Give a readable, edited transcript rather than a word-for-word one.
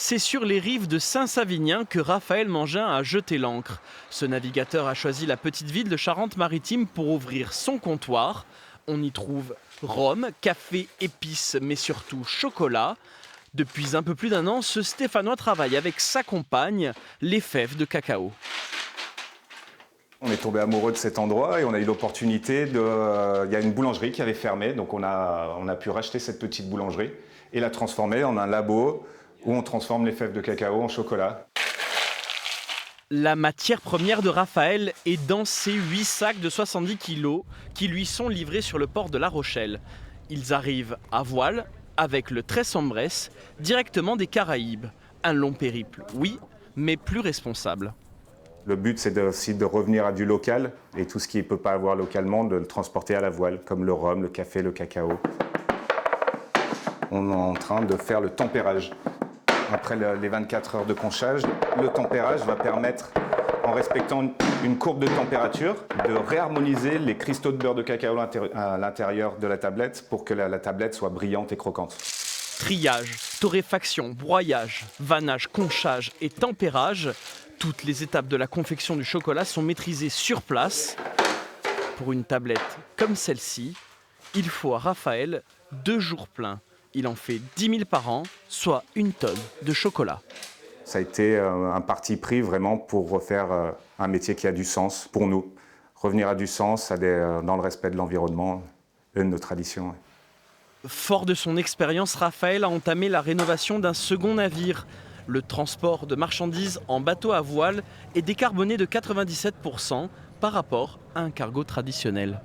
C'est sur les rives de Saint-Savinien que Raphaël Mangin a jeté l'ancre. Ce navigateur a choisi la petite ville de Charente-Maritime pour ouvrir son comptoir. On y trouve rhum, café, épices, mais surtout chocolat. Depuis un peu plus d'un an, ce Stéphanois travaille avec sa compagne, les fèves de cacao. On est tombé amoureux de cet endroit et on a eu l'opportunité de... Il y a une boulangerie qui avait fermé, donc on a pu racheter cette petite boulangerie et la transformer en un labo où on transforme les fèves de cacao en chocolat. La matière première de Raphaël est dans ces 8 sacs de 70 kg qui lui sont livrés sur le port de La Rochelle. Ils arrivent à voile, avec le Tres-en-Bresse, directement des Caraïbes. Un long périple, oui, mais plus responsable. Le but, c'est aussi de revenir à du local et tout ce qui ne peut pas avoir localement, de le transporter à la voile, comme le rhum, le café, le cacao. On est en train de faire le tempérage. Après les 24 heures de conchage, le tempérage va permettre, en respectant une courbe de température, de réharmoniser les cristaux de beurre de cacao à l'intérieur de la tablette pour que la tablette soit brillante et croquante. Triage, torréfaction, broyage, vannage, conchage et tempérage, toutes les étapes de la confection du chocolat sont maîtrisées sur place. Pour une tablette comme celle-ci, il faut à Raphaël 2 jours pleins. Il en fait 10 000 par an, soit 1 tonne de chocolat. Ça a été un parti pris vraiment pour refaire un métier qui a du sens pour nous. Revenir à du sens dans le respect de l'environnement et de nos traditions. Fort de son expérience, Raphaël a entamé la rénovation d'un second navire. Le transport de marchandises en bateau à voile est décarboné de 97% par rapport à un cargo traditionnel.